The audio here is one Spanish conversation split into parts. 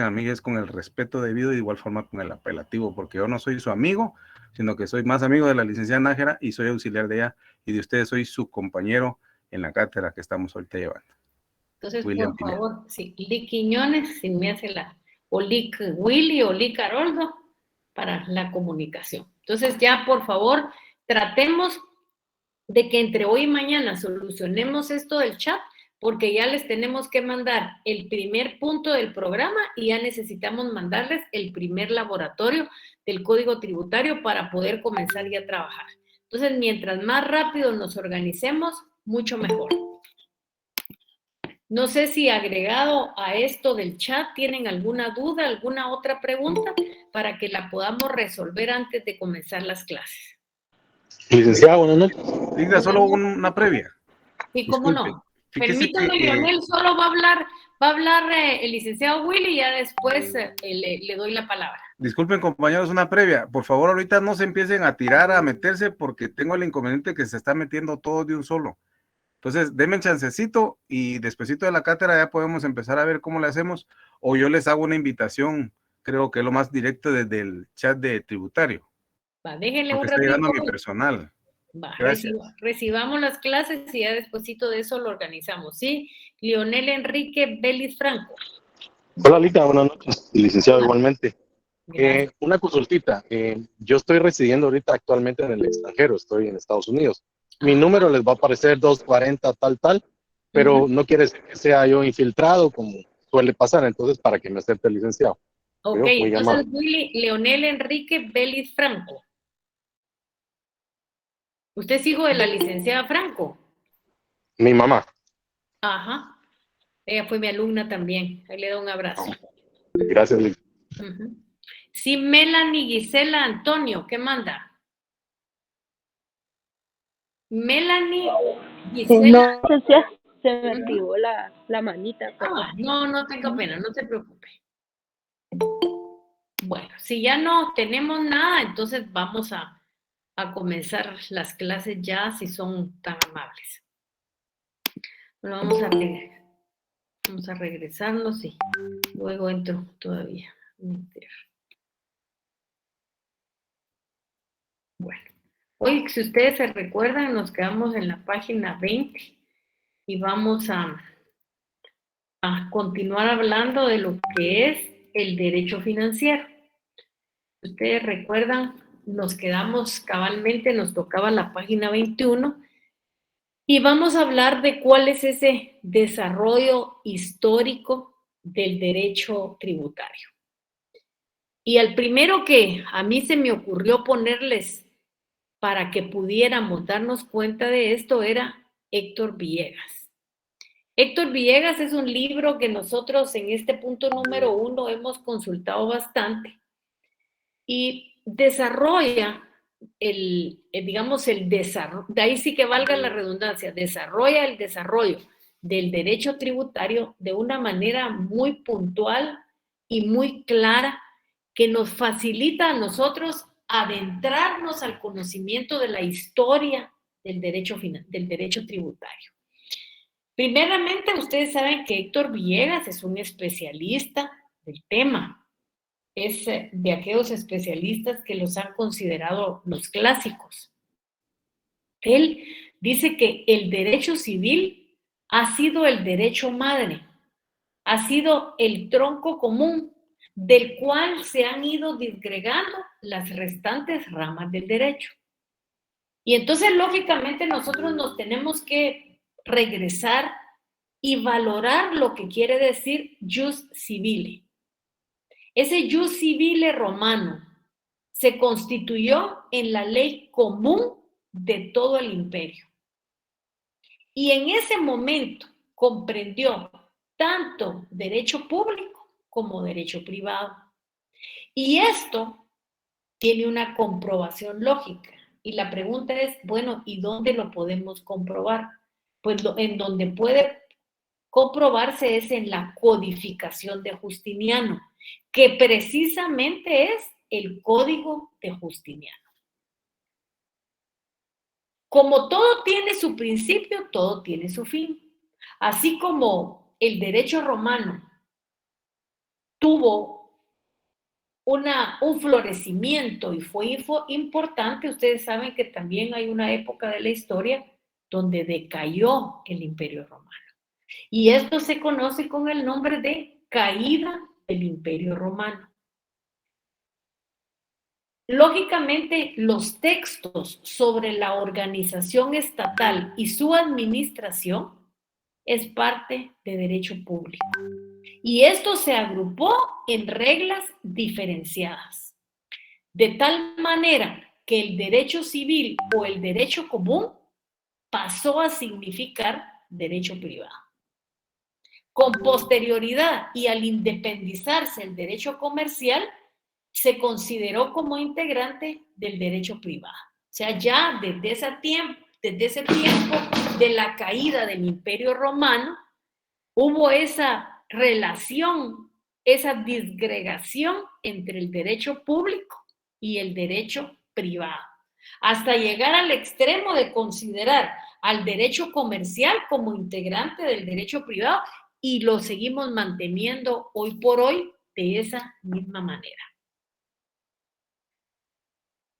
a mí es con el respeto debido y de igual forma con el apelativo, porque yo no soy su amigo, sino que soy más amigo de la licenciada Nájera y soy auxiliar de ella, y de ustedes soy su compañero en la cátedra que estamos ahorita llevando. Entonces, William por Pineda. favor, sí, Lick Quiñones, si me hace o Lick Willy o Lick Haroldo, para la comunicación. Entonces, ya, por favor, tratemos de que entre hoy y mañana solucionemos esto del chat, porque ya les tenemos que mandar el primer punto del programa y ya necesitamos mandarles el primer laboratorio del Código Tributario para poder comenzar ya a trabajar. Entonces, mientras más rápido nos organicemos, mucho mejor. No sé si agregado a esto del chat tienen alguna duda, alguna otra pregunta para que la podamos resolver antes de comenzar las clases. Licenciado, buenas noches. Diga solo una previa. Sí, cómo no. Fíjese Permítame, que Leonel, solo va a hablar el licenciado Willy y ya después le doy la palabra. disculpen, compañeros, una previa. Por favor, ahorita no se empiecen a tirar, a meterse, porque tengo el inconveniente que se está metiendo todo de un solo. Entonces, denme chancecito y despuesito de la cátedra ya podemos empezar a ver cómo le hacemos, o yo les hago una invitación, creo que es lo más directo desde el chat de tributario. Va, déjenle Porque un está ratito. llegando a mi personal. Va, Gracias. recibamos las clases y ya despuesito de eso lo organizamos, ¿sí? Leonel Enrique Vélez Franco. Hola, Lita, buenas noches. Licenciado, igualmente. Gracias. Una consultita. Yo estoy residiendo ahorita actualmente en el extranjero, estoy en Estados Unidos. Mi número les va a aparecer 240 tal, pero no quiere decir que sea yo infiltrado como suele pasar, entonces para que me acepte el licenciado. Ok, entonces Willy Leonel Enrique Vélez Franco. ¿Usted es hijo de la licenciada Franco? Mi mamá. Ajá. Ella fue mi alumna también. Ahí le doy un abrazo. Gracias, Lita. Sí, Melanie Gisela Antonio, ¿qué manda? Melanie Gisela. No, se me activó la manita. No tenga pena, no se preocupe. Bueno, si ya no tenemos nada, entonces vamos a comenzar las clases ya, si son tan amables. Bueno, vamos a regresarnos y luego entro todavía. Bueno, hoy, si ustedes se recuerdan, nos quedamos en la página 20 y vamos a continuar hablando de lo que es el derecho financiero. Si ustedes recuerdan, nos quedamos cabalmente, nos tocaba la página 21 y vamos a hablar de cuál es ese desarrollo histórico del derecho tributario. Y al primero que a mí se me ocurrió ponerles para que pudiéramos darnos cuenta de esto era Héctor Villegas. Héctor Villegas es un libro que nosotros en este punto número 1 hemos consultado bastante y desarrolla digamos, el desarrollo, de ahí sí que valga la redundancia, desarrolla el desarrollo del derecho tributario de una manera muy puntual y muy clara que nos facilita a nosotros adentrarnos al conocimiento de la historia del derecho tributario. Primeramente, ustedes saben que Héctor Villegas es un especialista del tema. Es de aquellos especialistas que los han considerado los clásicos. Él dice que el derecho civil ha sido el derecho madre, ha sido el tronco común del cual se han ido disgregando las restantes ramas del derecho. Y entonces, lógicamente, nosotros nos tenemos que regresar y valorar lo que quiere decir jus civile. Ese jus civile romano se constituyó en la ley común de todo el imperio. Y en ese momento comprendió tanto derecho público como derecho privado. Y esto tiene una comprobación lógica. Y la pregunta es, bueno, ¿y dónde lo podemos comprobar? Pues en donde puede comprobarse es en la codificación de Justiniano, que precisamente es el Código de Justiniano. Como todo tiene su principio, todo tiene su fin. Así como el derecho romano tuvo un florecimiento y fue importante. Ustedes saben que también hay una época de la historia donde decayó el Imperio Romano. Y esto se conoce con el nombre de caída del Imperio Romano. Lógicamente, los textos sobre la organización estatal y su administración es parte de derecho público. Y esto se agrupó en reglas diferenciadas, de tal manera que el derecho civil o el derecho común pasó a significar derecho privado. Con posterioridad y al independizarse el derecho comercial, se consideró como integrante del derecho privado. O sea, ya desde ese tiempo de la caída del Imperio Romano, hubo esa relación, esa disgregación entre el derecho público y el derecho privado, hasta llegar al extremo de considerar al derecho comercial como integrante del derecho privado, y lo seguimos manteniendo hoy por hoy de esa misma manera.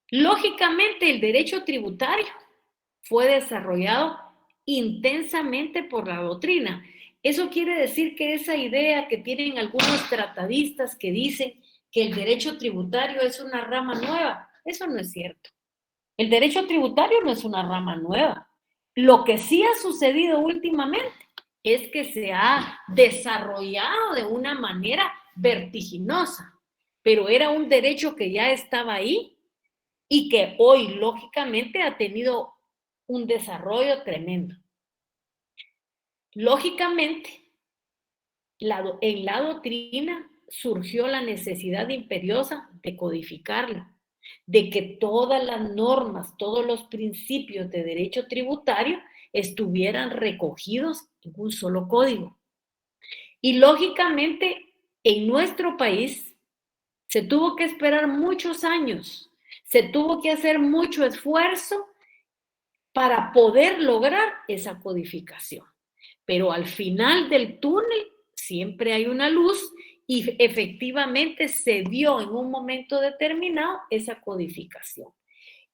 Lógicamente, el derecho tributario fue desarrollado intensamente por la doctrina. Eso quiere decir que esa idea que tienen algunos tratadistas que dicen que el derecho tributario es una rama nueva, eso no es cierto. El derecho tributario no es una rama nueva. Lo que sí ha sucedido últimamente es que se ha desarrollado de una manera vertiginosa, pero era un derecho que ya estaba ahí y que hoy, lógicamente, ha tenido un desarrollo tremendo. Lógicamente, en la doctrina surgió la necesidad imperiosa de codificarla, de que todas las normas, todos los principios de derecho tributario estuvieran recogidos en un solo código. Y lógicamente, en nuestro país se tuvo que esperar muchos años, se tuvo que hacer mucho esfuerzo para poder lograr esa codificación. Pero al final del túnel siempre hay una luz y efectivamente se dio en un momento determinado esa codificación.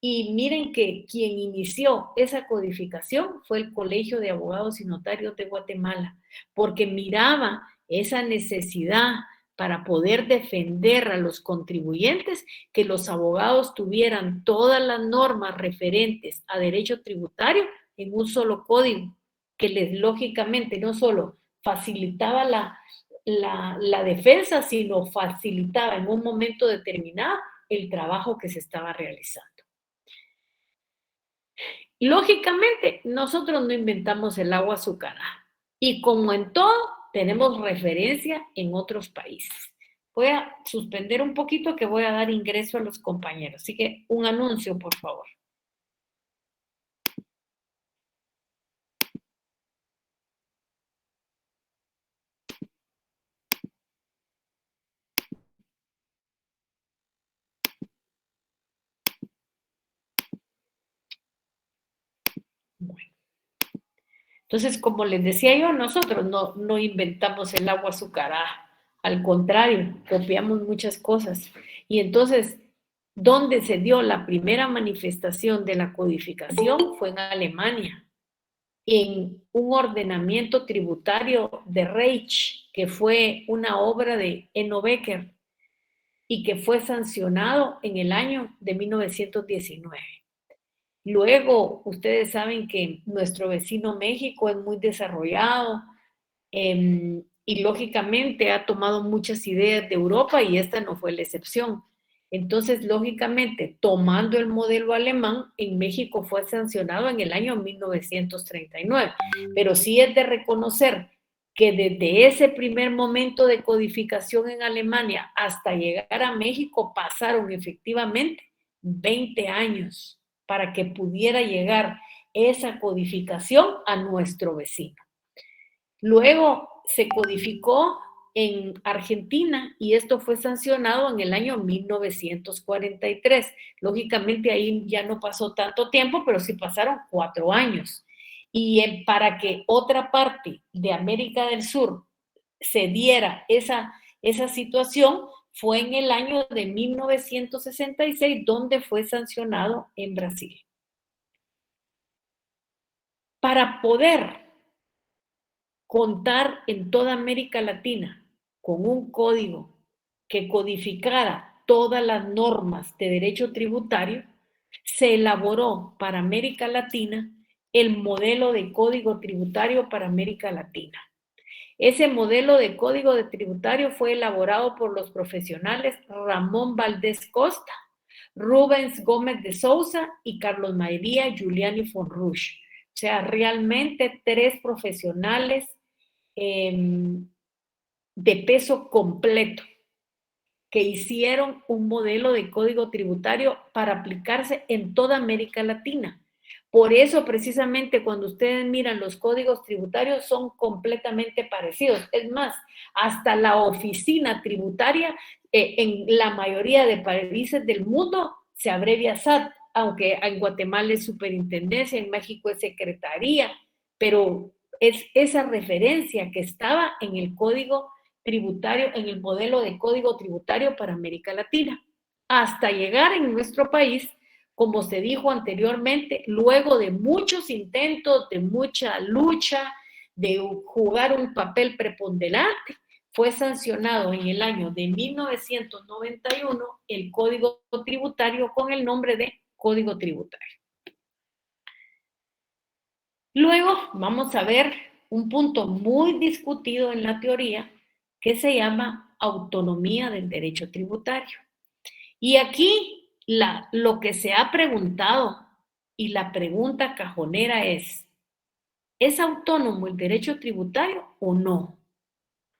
Y miren que quien inició esa codificación fue el Colegio de Abogados y Notarios de Guatemala, porque miraba esa necesidad para poder defender a los contribuyentes, que los abogados tuvieran todas las normas referentes a derecho tributario en un solo código, que les lógicamente no solo facilitaba la defensa, sino facilitaba en un momento determinado el trabajo que se estaba realizando. Lógicamente, nosotros no inventamos el agua azucarada y como en todo, tenemos referencia en otros países. Voy a suspender un poquito que voy a dar ingreso a los compañeros. Así que un anuncio, por favor. Bueno. Entonces, como les decía yo, nosotros no inventamos el agua azucarada. Al contrario, copiamos muchas cosas. Y entonces, ¿dónde se dio la primera manifestación de la codificación? Fue en Alemania, en un ordenamiento tributario de Reich, que fue una obra de Enno Becker y que fue sancionado en el año de 1919. Luego, ustedes saben que nuestro vecino México es muy desarrollado y lógicamente ha tomado muchas ideas de Europa y esta no fue la excepción. Entonces, lógicamente, tomando el modelo alemán, en México fue sancionado en el año 1939. Pero sí es de reconocer que desde ese primer momento de codificación en Alemania hasta llegar a México pasaron efectivamente 20 años para que pudiera llegar esa codificación a nuestro vecino. Luego se codificó en Argentina y esto fue sancionado en el año 1943. Lógicamente ahí ya no pasó tanto tiempo, pero sí pasaron 4 años. Y para que otra parte de América del Sur se diera Esa situación fue en el año de 1966, donde fue sancionado en Brasil. Para poder contar en toda América Latina con un código que codificara todas las normas de derecho tributario, se elaboró para América Latina el modelo de código tributario para América Latina. Ese modelo de código de tributario fue elaborado por los profesionales Ramón Valdés Costa, Rubens Gómez de Sousa y Carlos María Giuliani Fonrush. O sea, realmente 3 profesionales de peso completo que hicieron un modelo de código tributario para aplicarse en toda América Latina. Por eso, precisamente, cuando ustedes miran los códigos tributarios, son completamente parecidos. Es más, hasta la oficina tributaria en la mayoría de países del mundo se abrevia SAT, aunque en Guatemala es superintendencia, en México es secretaría, pero es esa referencia que estaba en el código tributario, en el modelo de código tributario para América Latina, hasta llegar en nuestro país, como se dijo anteriormente, luego de muchos intentos, de mucha lucha, de jugar un papel preponderante, fue sancionado en el año de 1991 el Código Tributario con el nombre de Código Tributario. Luego vamos a ver un punto muy discutido en la teoría que se llama autonomía del derecho tributario. Y aquí lo que se ha preguntado y la pregunta cajonera ¿es autónomo el derecho tributario o no?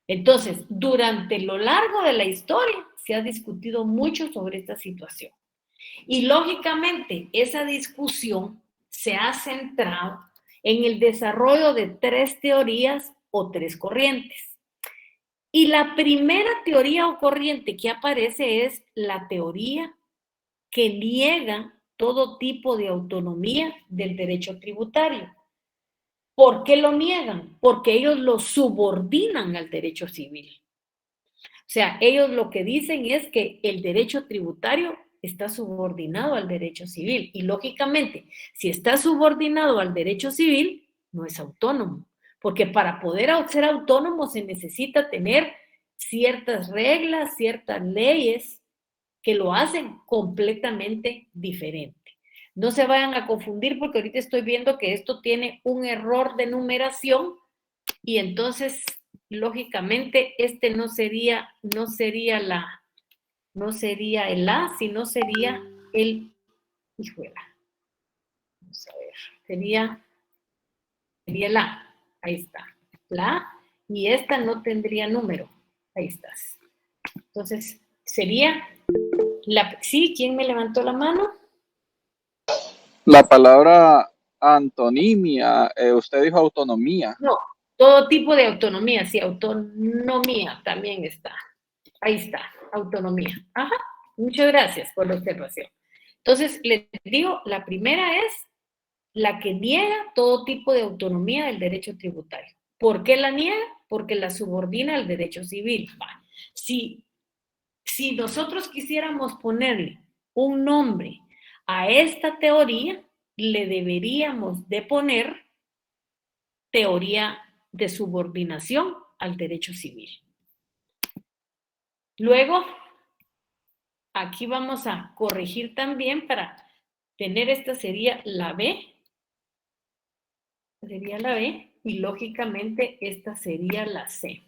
Entonces, durante lo largo de la historia se ha discutido mucho sobre esta situación. Y lógicamente esa discusión se ha centrado en el desarrollo de 3 teorías o 3 corrientes. Y la primera teoría o corriente que aparece es la teoría que niega todo tipo de autonomía del derecho tributario. ¿Por qué lo niegan? Porque ellos lo subordinan al derecho civil. O sea, ellos lo que dicen es que el derecho tributario está subordinado al derecho civil. Y lógicamente, si está subordinado al derecho civil, no es autónomo. Porque para poder ser autónomo se necesita tener ciertas reglas, ciertas leyes que lo hacen completamente diferente. No se vayan a confundir porque ahorita estoy viendo que esto tiene un error de numeración y entonces, lógicamente, este no sería el A, sino sería el, híjole, vamos a ver, sería el A, ahí está, la A, y esta no tendría número, ahí estás. Entonces, sería sí, ¿quién me levantó la mano? La palabra antonimia, usted dijo autonomía. No, todo tipo de autonomía, sí, autonomía también está. Ahí está, autonomía. Ajá, muchas gracias por la observación. Entonces, les digo, la primera es la que niega todo tipo de autonomía del derecho tributario. ¿Por qué la niega? Porque la subordina al derecho civil. Si nosotros quisiéramos ponerle un nombre a esta teoría, le deberíamos de poner teoría de subordinación al derecho civil. Luego, aquí vamos a corregir también para tener esta sería la B. Sería la B y lógicamente esta sería la C.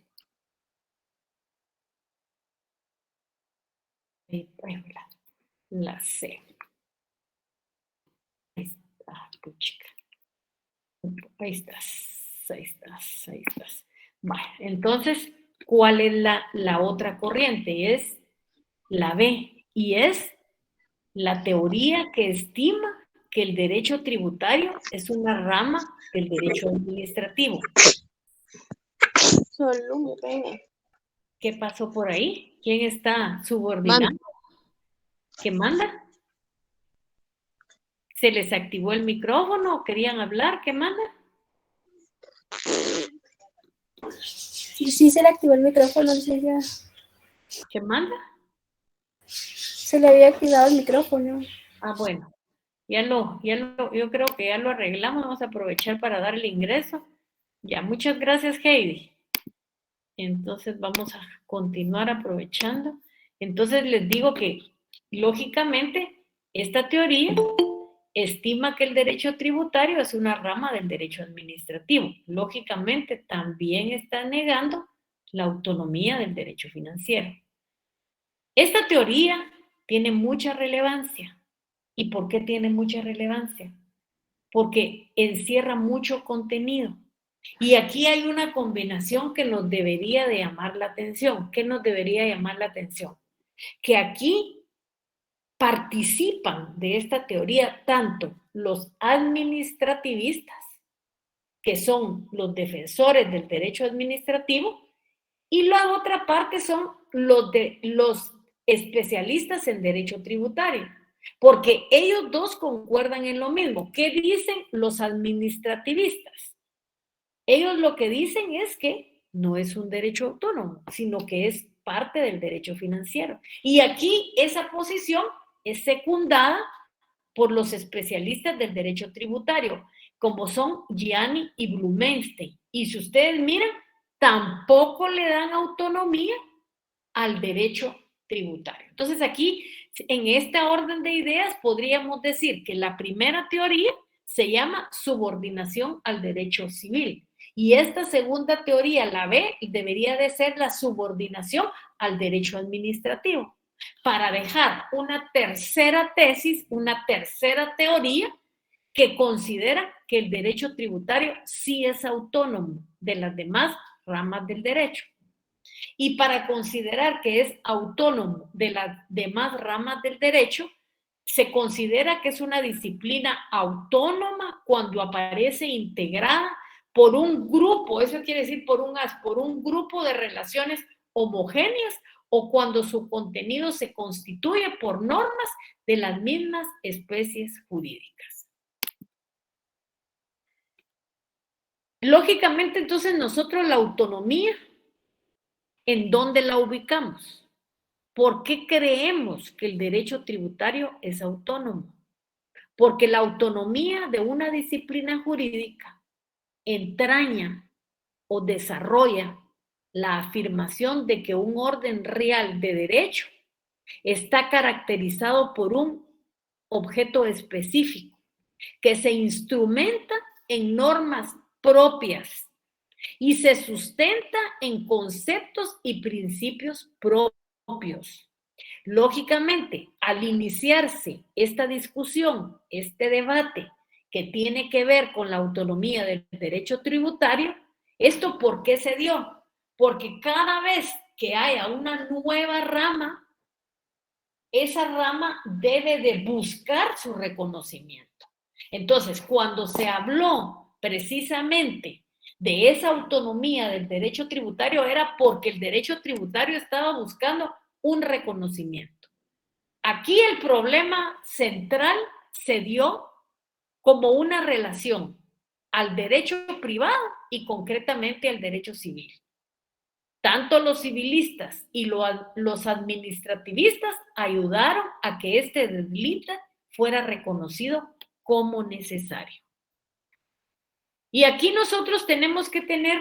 La C. Ahí está, puchica. Ahí estás. Vale, entonces, ¿cuál es la otra corriente? Es la B, y es la teoría que estima que el derecho tributario es una rama del derecho administrativo. ¿Qué pasó por ahí? ¿Quién está subordinando? ¿Qué manda? ¿Se les activó el micrófono? ¿Querían hablar? ¿Qué manda? Sí, se le activó el micrófono, ya. ¿Qué manda? Se le había activado el micrófono. Ah, bueno. Yo creo que ya lo arreglamos. Vamos a aprovechar para darle ingreso. Ya, muchas gracias, Heidi. Entonces vamos a continuar aprovechando. Entonces les digo que, lógicamente, esta teoría estima que el derecho tributario es una rama del derecho administrativo. Lógicamente, también está negando la autonomía del derecho financiero. Esta teoría tiene mucha relevancia. ¿Y por qué tiene mucha relevancia? Porque encierra mucho contenido. Y aquí hay una combinación que nos debería de llamar la atención. ¿Qué nos debería llamar la atención? Que aquí participan de esta teoría tanto los administrativistas, que son los defensores del derecho administrativo, y la otra parte son los especialistas en derecho tributario, porque ellos dos concuerdan en lo mismo. ¿Qué dicen los administrativistas? Ellos lo que dicen es que no es un derecho autónomo, sino que es parte del derecho financiero. Y aquí esa posición es secundada por los especialistas del derecho tributario, como son Gianni y Blumenstein. Y si ustedes miran, tampoco le dan autonomía al derecho tributario. Entonces aquí, en esta orden de ideas, podríamos decir que la primera teoría se llama subordinación al derecho civil. Y esta segunda teoría, la B, debería de ser la subordinación al derecho administrativo, para dejar una tercera tesis, una tercera teoría que considera que el derecho tributario sí es autónomo de las demás ramas del derecho. Y para considerar que es autónomo de las demás ramas del derecho, se considera que es una disciplina autónoma cuando aparece integrada por un grupo, eso quiere decir por un grupo de relaciones homogéneas, o cuando su contenido se constituye por normas de las mismas especies jurídicas. Lógicamente, entonces, nosotros la autonomía, ¿en dónde la ubicamos? ¿Por qué creemos que el derecho tributario es autónomo? Porque la autonomía de una disciplina jurídica entraña o desarrolla la afirmación de que un orden real de derecho está caracterizado por un objeto específico que se instrumenta en normas propias y se sustenta en conceptos y principios propios. Lógicamente, al iniciarse esta discusión, este debate que tiene que ver con la autonomía del derecho tributario, ¿esto por qué se dio? Porque cada vez que haya una nueva rama, esa rama debe de buscar su reconocimiento. Entonces, cuando se habló precisamente de esa autonomía del derecho tributario, era porque el derecho tributario estaba buscando un reconocimiento. Aquí el problema central se dio como una relación al derecho privado y concretamente al derecho civil. Tanto los civilistas y los administrativistas ayudaron a que este delito fuera reconocido como necesario. Y aquí nosotros tenemos que tener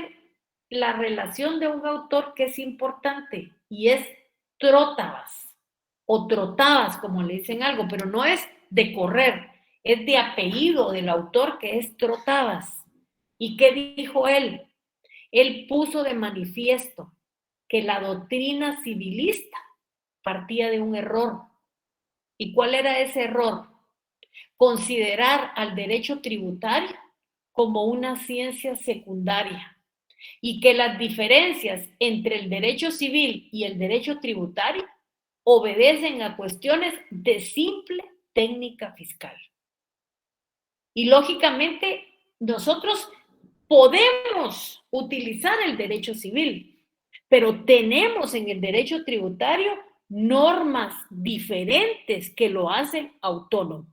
la relación de un autor que es importante, y es Trótabas, o Trotabas, como le dicen algo, pero no es de correr, es de apellido del autor, que es Trotabas. ¿Y qué dijo él? Él puso de manifiesto que la doctrina civilista partía de un error. ¿Y cuál era ese error? Considerar al derecho tributario como una ciencia secundaria, y que las diferencias entre el derecho civil y el derecho tributario obedecen a cuestiones de simple técnica fiscal. Y lógicamente nosotros podemos utilizar el derecho civil, pero tenemos en el derecho tributario normas diferentes que lo hacen autónomo.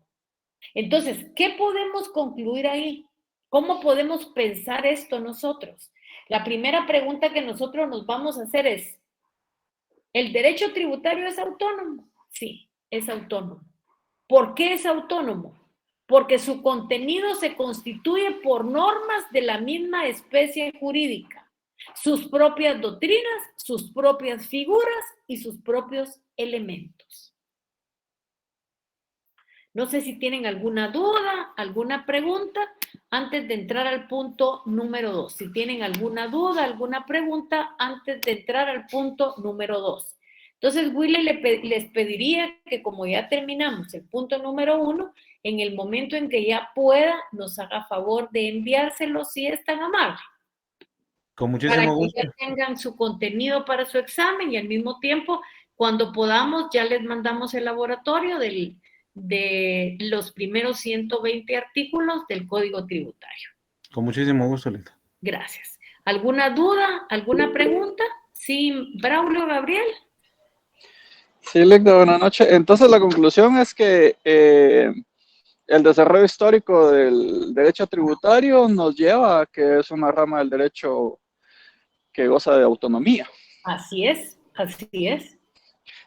Entonces, ¿qué podemos concluir ahí? ¿Cómo podemos pensar esto nosotros? La primera pregunta que nosotros nos vamos a hacer es, ¿El derecho tributario es autónomo? Sí, es autónomo. ¿Por qué es autónomo? Porque su contenido se constituye por normas de la misma especie jurídica, sus propias doctrinas, sus propias figuras y sus propios elementos. No sé si tienen alguna duda, alguna pregunta, antes de entrar al punto número 2. Si tienen alguna duda, alguna pregunta, antes de entrar al punto número 2. Entonces, Willy les pediría que como ya terminamos el punto número 1, en el momento en que ya pueda, nos haga favor de enviárselo si es tan amable. Con Para muchísimo que gusto. ya tengan su contenido para su examen y al mismo tiempo, cuando podamos, ya les mandamos el laboratorio de los primeros 120 artículos del Código Tributario. Con muchísimo gusto, Linda. Gracias. ¿Alguna duda? ¿Alguna pregunta? Sí, Braulio, Gabriel. Sí, Lecta, buenas noches. Entonces la conclusión es que el desarrollo histórico del derecho tributario nos lleva a que es una rama del derecho que goza de autonomía. Así es, así es.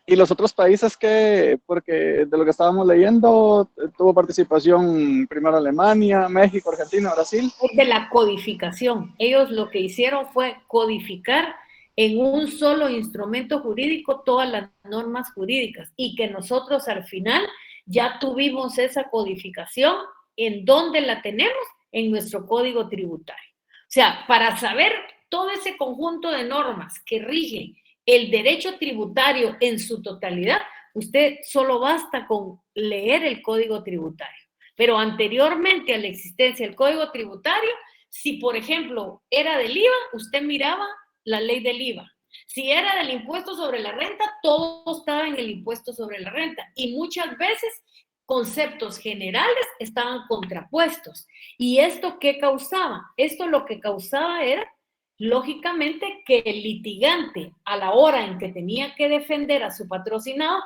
Y los otros países que, porque de lo que estábamos leyendo, tuvo participación primero Alemania, México, Argentina, Brasil. De la codificación. Ellos lo que hicieron fue codificar en un solo instrumento jurídico todas las normas jurídicas y que nosotros al final ya tuvimos esa codificación. ¿En dónde la tenemos? En nuestro Código Tributario. O sea, para saber todo ese conjunto de normas que rigen el derecho tributario en su totalidad, usted solo basta con leer el Código Tributario. Pero anteriormente a la existencia del Código Tributario, si por ejemplo era del IVA, usted miraba la ley del IVA. Si era del impuesto sobre la renta, todo estaba en el impuesto sobre la renta. Y muchas veces conceptos generales estaban contrapuestos. ¿Y esto qué causaba? Esto lo que causaba era, lógicamente, que el litigante, a la hora en que tenía que defender a su patrocinado,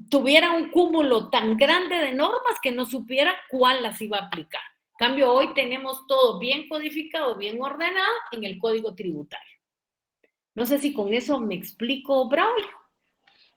tuviera un cúmulo tan grande de normas que no supiera cuál las iba a aplicar. En cambio, hoy tenemos todo bien codificado, bien ordenado en el Código Tributario. No sé si con eso me explico, Braulio.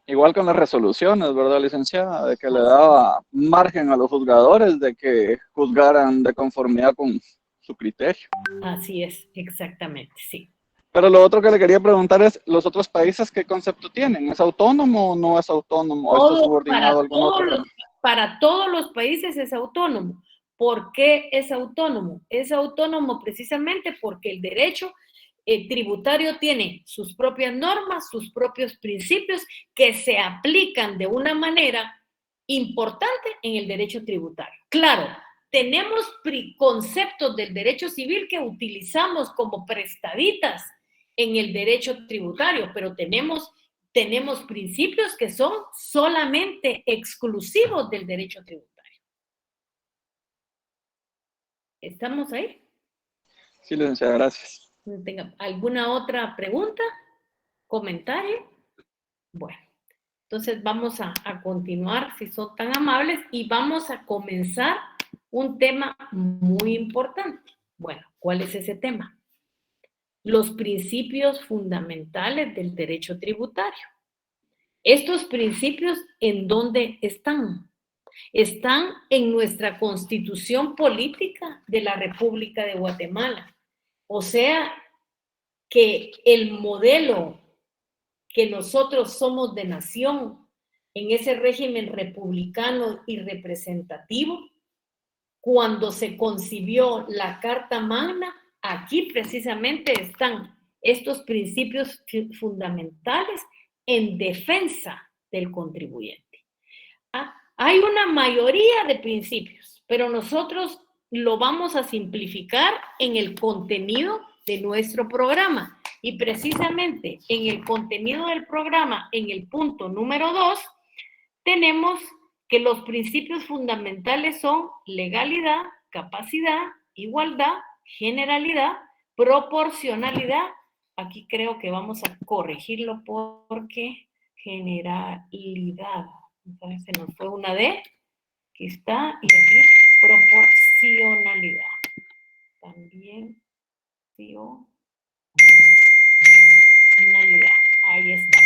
Igual con las resoluciones, ¿verdad, licenciada? De que le daba margen a los juzgadores de que juzgaran de conformidad con su criterio. Así es, exactamente, sí. Pero lo otro que le quería preguntar es, ¿los otros países qué concepto tienen? ¿Es autónomo o no es autónomo? ¿Esto es subordinado a algún otro? Para todos los países es autónomo. ¿Por qué es autónomo? Es autónomo precisamente porque el derecho tributario tiene sus propias normas, sus propios principios que se aplican de una manera importante en el derecho tributario. Claro, tenemos conceptos del derecho civil que utilizamos como prestaditas en el derecho tributario, pero tenemos principios que son solamente exclusivos del derecho tributario. ¿Estamos ahí? Sí, licenciada, gracias. ¿Alguna otra pregunta? ¿Comentario? Bueno, entonces vamos a continuar, si son tan amables, y vamos a comenzar un tema muy importante. Bueno, ¿cuál es ese tema? Los principios fundamentales del derecho tributario. Estos principios, ¿en dónde están? Están en nuestra Constitución Política de la República de Guatemala. O sea, que el modelo que nosotros somos de nación en ese régimen republicano y representativo, cuando se concibió la Carta Magna, aquí precisamente están estos principios fundamentales en defensa del contribuyente. Hay una mayoría de principios, pero nosotros lo vamos a simplificar en el contenido de nuestro programa. Y precisamente en el contenido del programa, en el punto número 2, tenemos que los principios fundamentales son legalidad, capacidad, igualdad, generalidad, proporcionalidad. Aquí creo que vamos a corregirlo porque generalidad. Entonces se nos fue una D, que está, y aquí proporcionalidad. También, proporcionalidad. Ahí está.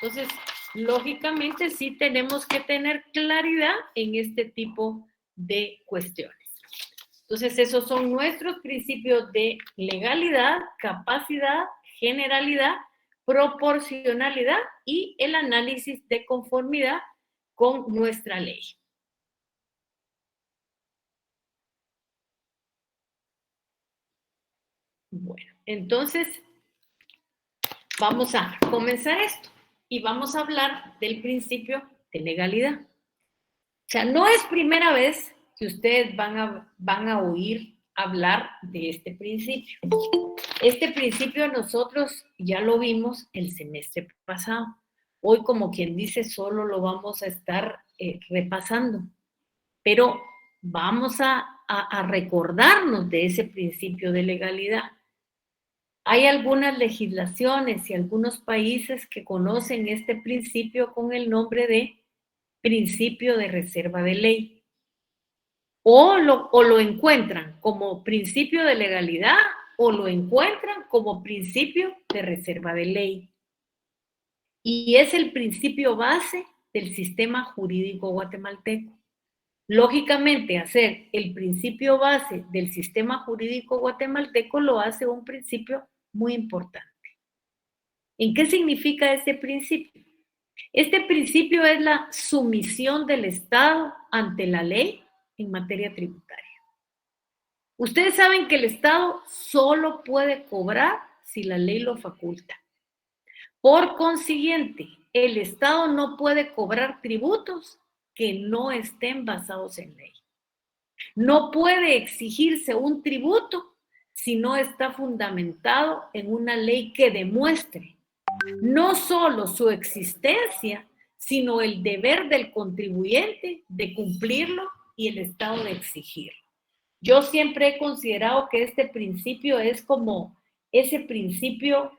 Entonces, lógicamente sí tenemos que tener claridad en este tipo de cuestiones. Entonces, esos son nuestros principios de legalidad, capacidad, generalidad, proporcionalidad y el análisis de conformidad con nuestra ley. Bueno, entonces vamos a comenzar esto y vamos a hablar del principio de legalidad. O sea, no es primera vez que ustedes van a oír hablar de este principio. Este principio nosotros ya lo vimos el semestre pasado. Hoy, como quien dice, solo lo vamos a estar repasando. Pero vamos a recordarnos de ese principio de legalidad. Hay algunas legislaciones y algunos países que conocen este principio con el nombre de principio de reserva de ley. O lo encuentran como principio de legalidad o lo encuentran como principio de reserva de ley. Y es el principio base del sistema jurídico guatemalteco. Lógicamente, hacer el principio base del sistema jurídico guatemalteco lo hace un principio muy importante. ¿En qué significa este principio? Este principio es la sumisión del Estado ante la ley en materia tributaria. Ustedes saben que el Estado solo puede cobrar si la ley lo faculta. Por consiguiente, el Estado no puede cobrar tributos que no estén basados en ley. No puede exigirse un tributo si no está fundamentado en una ley que demuestre no solo su existencia, sino el deber del contribuyente de cumplirlo y el Estado de exigirlo. Yo siempre he considerado que este principio es como ese principio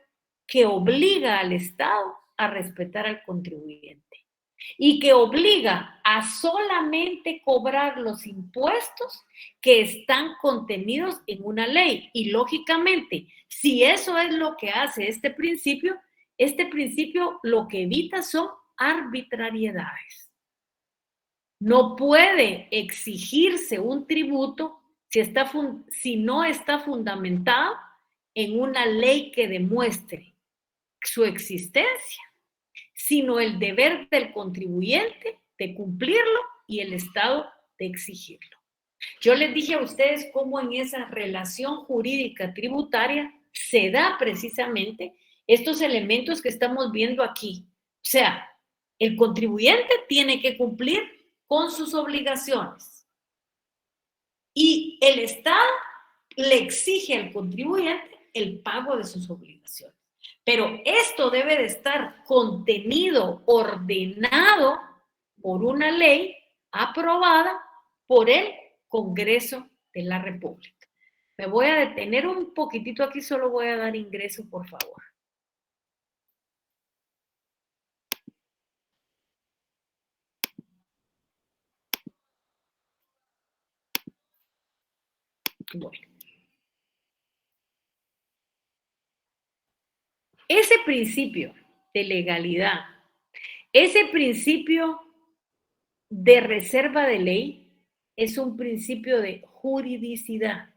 que obliga al Estado a respetar al contribuyente y que obliga a solamente cobrar los impuestos que están contenidos en una ley. Y lógicamente, si eso es lo que hace este principio lo que evita son arbitrariedades. No puede exigirse un tributo si no está fundamentado en una ley que demuestre su existencia, sino el deber del contribuyente de cumplirlo y el Estado de exigirlo. Yo les dije a ustedes cómo en esa relación jurídica tributaria se da precisamente estos elementos que estamos viendo aquí. O sea, el contribuyente tiene que cumplir con sus obligaciones y el Estado le exige al contribuyente el pago de sus obligaciones. Pero esto debe de estar contenido, ordenado por una ley aprobada por el Congreso de la República. Me voy a detener un poquitito aquí, solo voy a dar ingreso, por favor. Bueno. Ese principio de legalidad, ese principio de reserva de ley, es un principio de juridicidad.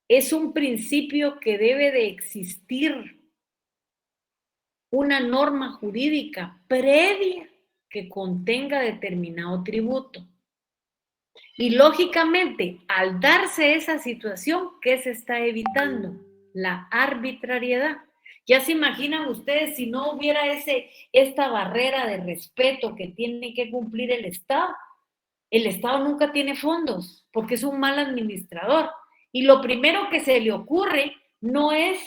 Es un principio que debe de existir una norma jurídica previa que contenga determinado tributo. Y lógicamente, al darse esa situación, ¿qué se está evitando? La arbitrariedad. Ya se imaginan ustedes si no hubiera esta barrera de respeto que tiene que cumplir el Estado nunca tiene fondos porque es un mal administrador. Y lo primero que se le ocurre no es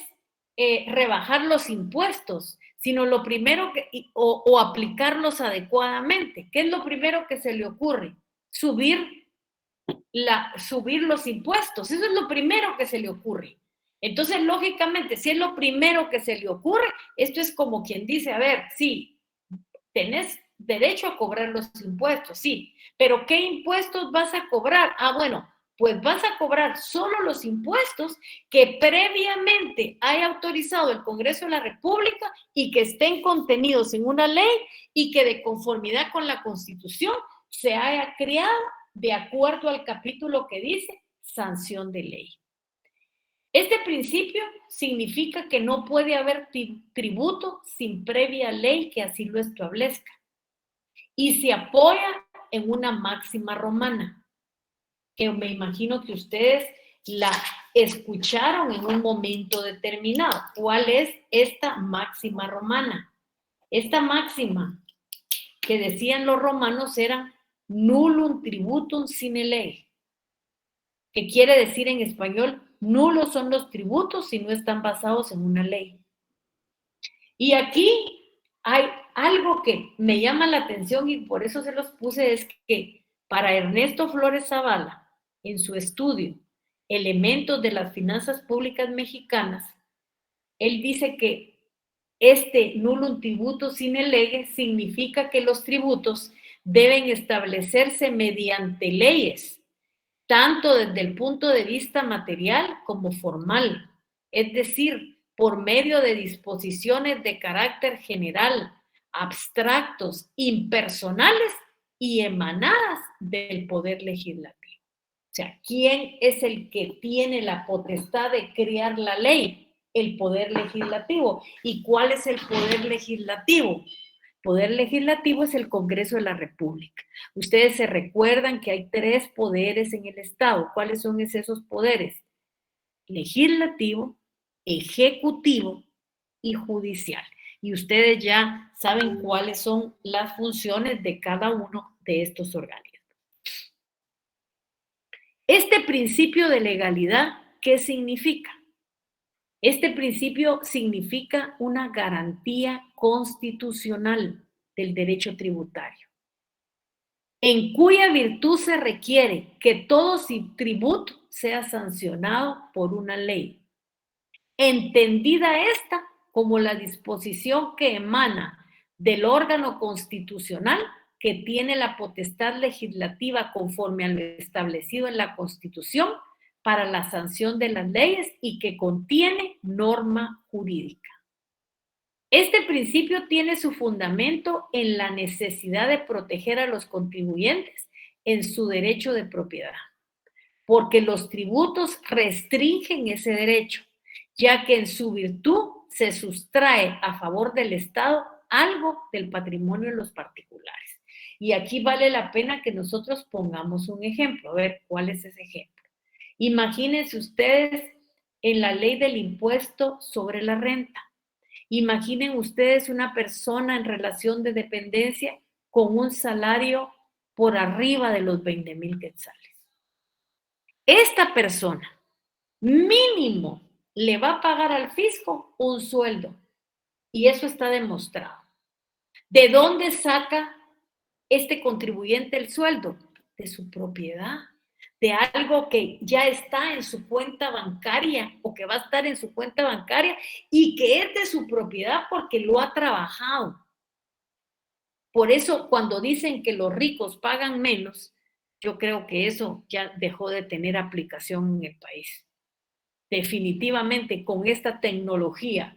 rebajar los impuestos, sino lo primero o aplicarlos adecuadamente. ¿Qué es lo primero que se le ocurre? Subir los impuestos. Eso es lo primero que se le ocurre. Entonces, lógicamente, si es lo primero que se le ocurre, esto es como quien dice, a ver, sí, tenés derecho a cobrar los impuestos, sí, pero ¿qué impuestos vas a cobrar? Ah, bueno, pues vas a cobrar solo los impuestos que previamente haya autorizado el Congreso de la República y que estén contenidos en una ley y que de conformidad con la Constitución se haya creado de acuerdo al capítulo que dice sanción de ley. Este principio significa que no puede haber tributo sin previa ley que así lo establezca y se apoya en una máxima romana, que me imagino que ustedes la escucharon en un momento determinado. ¿Cuál es esta máxima romana? Esta máxima que decían los romanos era nullum tributum sine ley, que quiere decir en español, nulos son los tributos si no están basados en una ley. Y aquí hay algo que me llama la atención y por eso se los puse, es que para Ernesto Flores Zavala, en su estudio, Elementos de las Finanzas Públicas Mexicanas, él dice que este nullum tributum sine lege significa que los tributos deben establecerse mediante leyes, tanto desde el punto de vista material como formal, es decir, por medio de disposiciones de carácter general, abstractos, impersonales y emanadas del Poder Legislativo. O sea, ¿quién es el que tiene la potestad de crear la ley? El Poder Legislativo. ¿Y cuál es el Poder Legislativo? Poder legislativo es el Congreso de la República. Ustedes se recuerdan que hay 3 poderes en el Estado. ¿Cuáles son esos poderes? Legislativo, ejecutivo y judicial. Y ustedes ya saben cuáles son las funciones de cada uno de estos organismos. Este principio de legalidad, ¿qué significa? Este principio significa una garantía constitucional del derecho tributario, en cuya virtud se requiere que todo tributo sea sancionado por una ley, entendida esta como la disposición que emana del órgano constitucional que tiene la potestad legislativa conforme a lo establecido en la Constitución para la sanción de las leyes y que contiene norma jurídica. Este principio tiene su fundamento en la necesidad de proteger a los contribuyentes en su derecho de propiedad, porque los tributos restringen ese derecho, ya que en su virtud se sustrae a favor del Estado algo del patrimonio de los particulares. Y aquí vale la pena que nosotros pongamos un ejemplo. A ver, ¿cuál es ese ejemplo? Imagínense ustedes en la ley del impuesto sobre la renta. Imaginen ustedes una persona en relación de dependencia con un salario por arriba de los 20,000 quetzales. Esta persona mínimo le va a pagar al fisco un sueldo y eso está demostrado. ¿De dónde saca este contribuyente el sueldo? De su propiedad, de algo que ya está en su cuenta bancaria o que va a estar en su cuenta bancaria y que es de su propiedad porque lo ha trabajado. Por eso, cuando dicen que los ricos pagan menos, yo creo que eso ya dejó de tener aplicación en el país. Definitivamente, con esta tecnología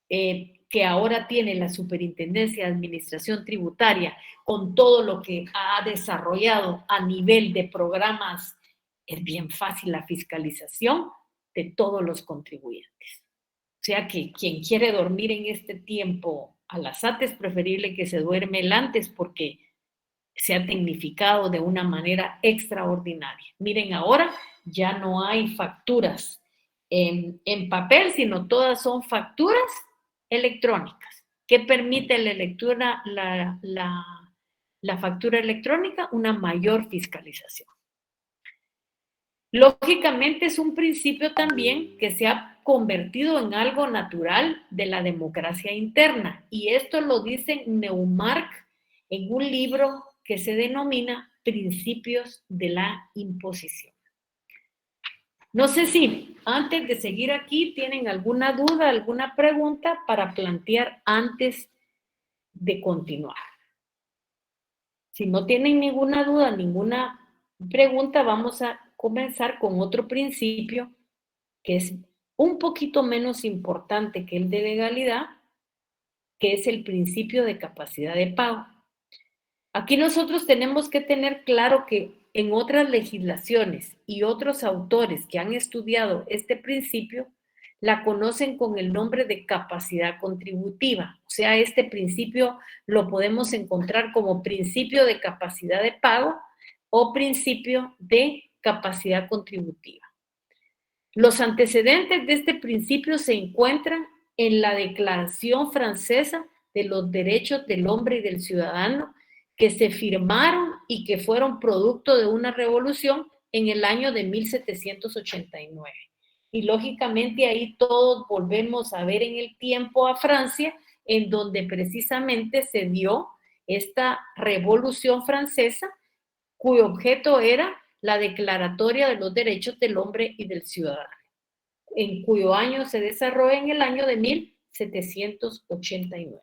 que ahora tiene la Superintendencia de Administración Tributaria, con todo lo que ha desarrollado a nivel de programas, es bien fácil la fiscalización de todos los contribuyentes. O sea que quien quiere dormir en este tiempo a las SAT es preferible que se duerme el antes porque se ha tecnificado de una manera extraordinaria. Miren, ahora ya no hay facturas en papel, sino todas son facturas electrónicas. ¿Qué permite la factura electrónica? Una mayor fiscalización. Lógicamente es un principio también que se ha convertido en algo natural de la democracia interna y esto lo dice Neumark en un libro que se denomina Principios de la Imposición. No sé si antes de seguir aquí tienen alguna duda, alguna pregunta para plantear antes de continuar. Si no tienen ninguna duda, ninguna pregunta, vamos a comenzar con otro principio que es un poquito menos importante que el de legalidad, que es el principio de capacidad de pago. Aquí nosotros tenemos que tener claro que en otras legislaciones y otros autores que han estudiado este principio, la conocen con el nombre de capacidad contributiva. O sea, este principio lo podemos encontrar como principio de capacidad de pago o principio de capacidad contributiva. Los antecedentes de este principio se encuentran en la Declaración Francesa de los Derechos del Hombre y del Ciudadano, que se firmaron y que fueron producto de una revolución en el año de 1789. Y lógicamente ahí todos volvemos a ver en el tiempo a Francia, en donde precisamente se dio esta revolución francesa, cuyo objeto era la Declaratoria de los Derechos del Hombre y del Ciudadano, en cuyo año se desarrolla en el año de 1789.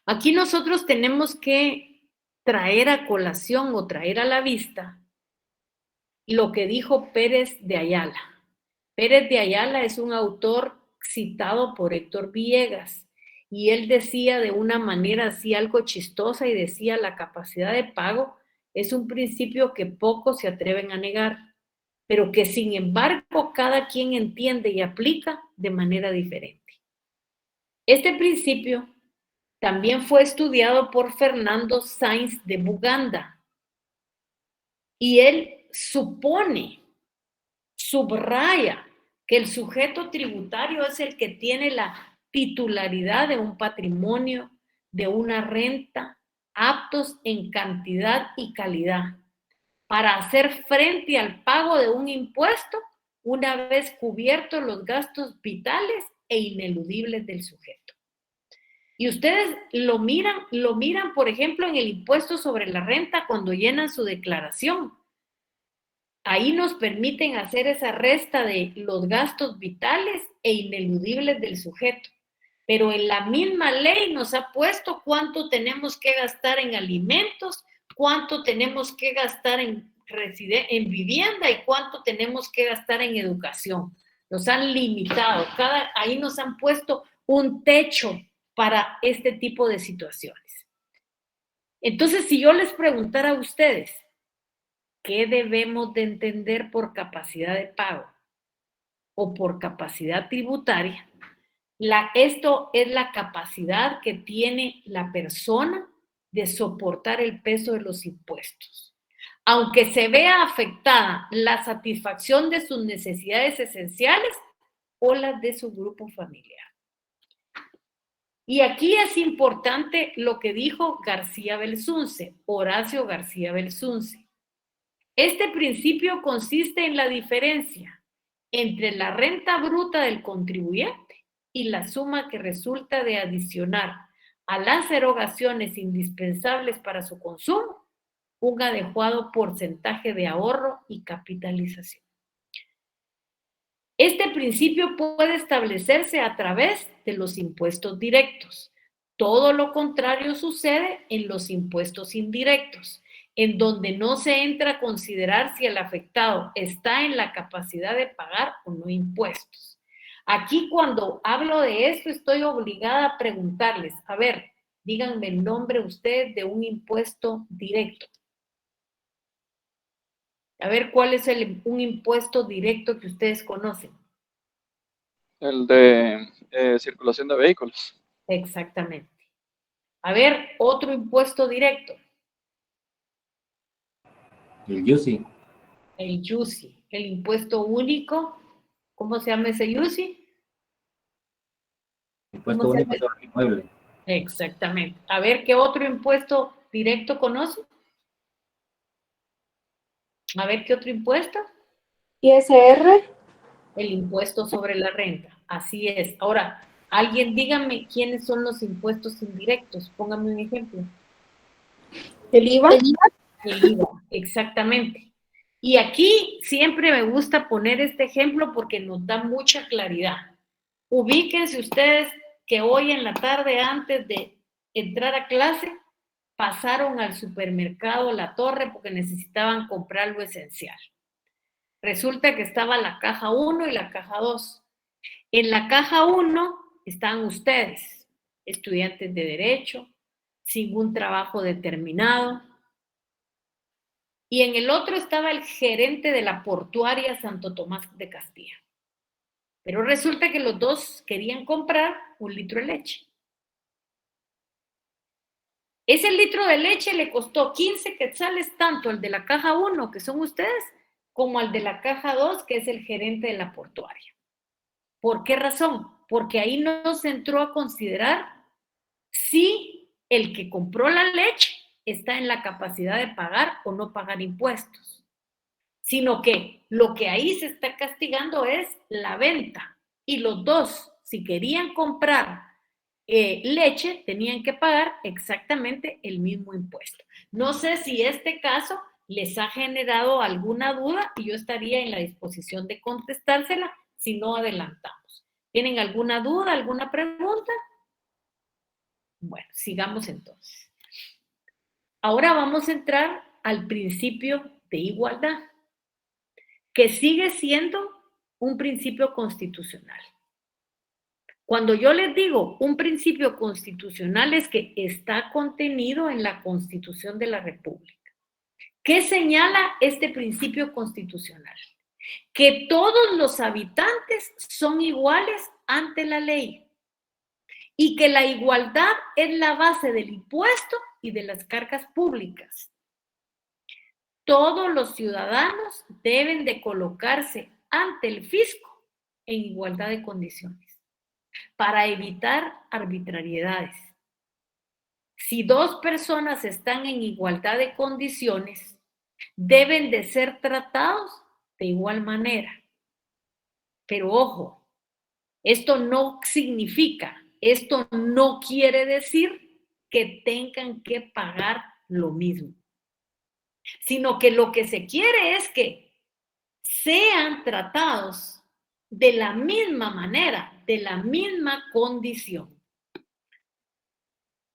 Aquí nosotros tenemos que traer a colación o traer a la vista lo que dijo Pérez de Ayala. Pérez de Ayala es un autor citado por Héctor Villegas y él decía de una manera así algo chistosa y decía: la capacidad de pago es un principio que pocos se atreven a negar, pero que sin embargo cada quien entiende y aplica de manera diferente. Este principio también fue estudiado por Fernando Sáenz de Buganda y él supone, subraya que el sujeto tributario es el que tiene la titularidad de un patrimonio, de una renta, aptos en cantidad y calidad, para hacer frente al pago de un impuesto una vez cubiertos los gastos vitales e ineludibles del sujeto. Y ustedes lo miran, por ejemplo, en el impuesto sobre la renta cuando llenan su declaración. Ahí nos permiten hacer esa resta de los gastos vitales e ineludibles del sujeto. Pero en la misma ley nos ha puesto cuánto tenemos que gastar en alimentos, cuánto tenemos que gastar en vivienda y cuánto tenemos que gastar en educación. Nos han limitado, ahí nos han puesto un techo para este tipo de situaciones. Entonces, si yo les preguntara a ustedes, ¿qué debemos de entender por capacidad de pago o por capacidad tributaria? Esto es la capacidad que tiene la persona de soportar el peso de los impuestos, aunque se vea afectada la satisfacción de sus necesidades esenciales o las de su grupo familiar. Y aquí es importante lo que dijo García Belsunce, Horacio García Belsunce. Este principio consiste en la diferencia entre la renta bruta del contribuyente y la suma que resulta de adicionar a las erogaciones indispensables para su consumo un adecuado porcentaje de ahorro y capitalización. Este principio puede establecerse a través de los impuestos directos. Todo lo contrario sucede en los impuestos indirectos, en donde no se entra a considerar si el afectado está en la capacidad de pagar o no impuestos. Aquí cuando hablo de esto estoy obligada a preguntarles, a ver, díganme el nombre ustedes de un impuesto directo. A ver, ¿cuál es un impuesto directo que ustedes conocen? El de circulación de vehículos. Exactamente. A ver, otro impuesto directo. El YUSI. El YUSI, el impuesto único. ¿Cómo se llama ese YUSI? Impuesto único sobre el inmueble. Exactamente. A ver, ¿qué otro impuesto directo conoce? A ver, ¿qué otro impuesto? ISR. El impuesto sobre la renta. Así es. Ahora, alguien dígame quiénes son los impuestos indirectos. Póngame un ejemplo. El IVA. El IVA, exactamente. Y aquí siempre me gusta poner este ejemplo porque nos da mucha claridad. Ubíquense ustedes que hoy en la tarde, antes de entrar a clase, pasaron al supermercado La Torre porque necesitaban comprar lo esencial. Resulta que estaba la caja 1 y la caja 2. En la caja 1 están ustedes, estudiantes de Derecho, sin un trabajo determinado. Y en el otro estaba el gerente de la portuaria Santo Tomás de Castilla. Pero resulta que los dos querían comprar 1 litro de leche. Ese litro de leche le costó 15 quetzales tanto al de la caja 1, que son ustedes, como al de la caja 2, que es el gerente de la portuaria. ¿Por qué razón? Porque ahí no se entró a considerar si el que compró la leche está en la capacidad de pagar o no pagar impuestos, sino que lo que ahí se está castigando es la venta. Y los dos, si querían comprar leche, tenían que pagar exactamente el mismo impuesto. No sé si este caso les ha generado alguna duda y yo estaría en la disposición de contestársela si no adelantamos. ¿Tienen alguna duda, alguna pregunta? Bueno, sigamos entonces. Ahora vamos a entrar al principio de igualdad, que sigue siendo un principio constitucional. Cuando yo les digo un principio constitucional es que está contenido en la Constitución de la República. ¿Qué señala este principio constitucional? Que todos los habitantes son iguales ante la ley y que la igualdad es la base del impuesto y de las cargas públicas. Todos los ciudadanos deben de colocarse ante el fisco en igualdad de condiciones para evitar arbitrariedades. Si dos personas están en igualdad de condiciones, deben de ser tratados de igual manera. Pero ojo, esto no significa, esto no quiere decir que tengan que pagar lo mismo, sino que lo que se quiere es que sean tratados de la misma manera, de la misma condición.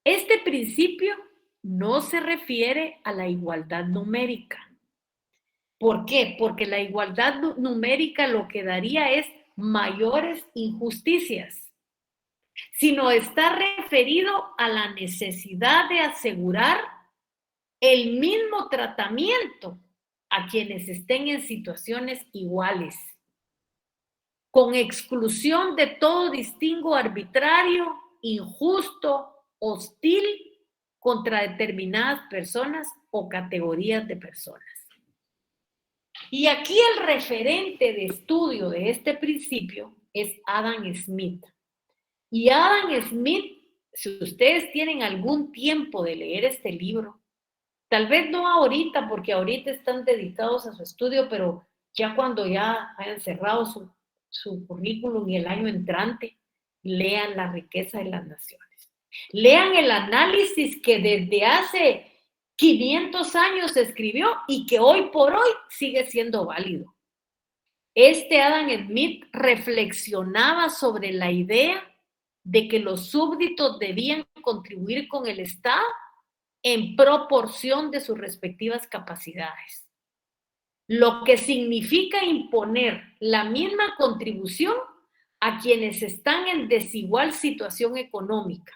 Este principio no se refiere a la igualdad numérica. ¿Por qué? Porque la igualdad numérica lo que daría es mayores injusticias, sino está referido a la necesidad de asegurar el mismo tratamiento a quienes estén en situaciones iguales, con exclusión de todo distingo arbitrario, injusto, hostil contra determinadas personas o categorías de personas. Y aquí el referente de estudio de este principio es Adam Smith. Y Adam Smith, si ustedes tienen algún tiempo de leer este libro, tal vez no ahorita, porque ahorita están dedicados a su estudio, pero ya cuando ya hayan cerrado su currículum y el año entrante, lean La riqueza de las naciones. Lean el análisis que desde hace 500 años se escribió y que hoy por hoy sigue siendo válido. Este Adam Smith reflexionaba sobre la idea de que los súbditos debían contribuir con el Estado en proporción de sus respectivas capacidades, lo que significa imponer la misma contribución a quienes están en desigual situación económica.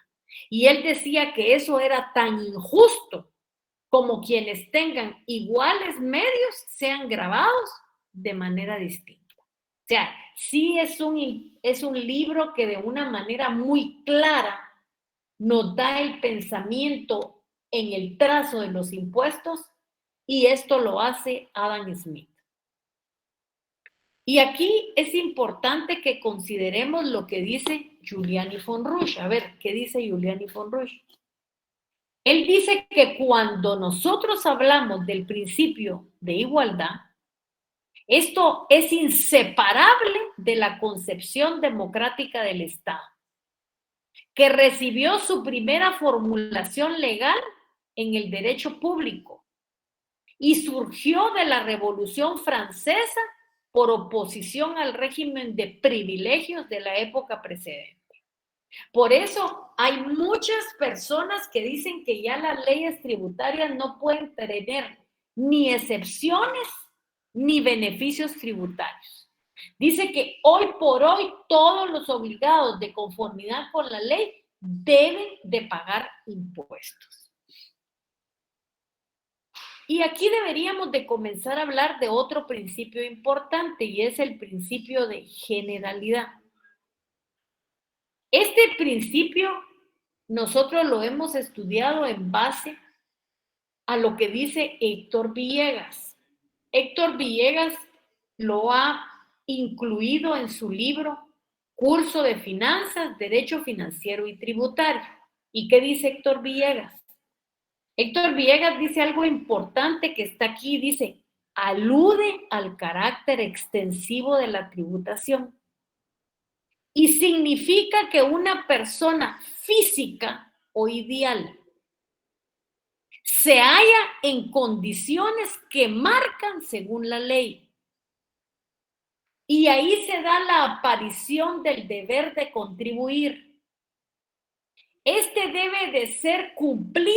Y él decía que eso era tan injusto como quienes tengan iguales medios sean gravados de manera distinta. O sea, sí es un libro que de una manera muy clara nos da el pensamiento en el trazo de los impuestos, y esto lo hace Adam Smith. Y aquí es importante que consideremos lo que dice Giuliani von Rusch. A ver, ¿qué dice Giuliani von Rusch? Él dice que cuando nosotros hablamos del principio de igualdad, esto es inseparable de la concepción democrática del Estado, que recibió su primera formulación legal en el derecho público y surgió de la Revolución Francesa por oposición al régimen de privilegios de la época precedente. Por eso, hay muchas personas que dicen que ya las leyes tributarias no pueden tener ni excepciones ni beneficios tributarios. Dice que hoy por hoy todos los obligados de conformidad con la ley deben de pagar impuestos. Y aquí deberíamos de comenzar a hablar de otro principio importante y es el principio de generalidad. Este principio nosotros lo hemos estudiado en base a lo que dice Héctor Villegas. Héctor Villegas lo ha incluido en su libro Curso de Finanzas, Derecho Financiero y Tributario. ¿Y qué dice Héctor Villegas? Héctor Villegas dice algo importante que está aquí, dice, alude al carácter extensivo de la tributación y significa que una persona física o ideal se halla en condiciones que marcan según la ley. Y ahí se da la aparición del deber de contribuir. Este debe de ser cumplido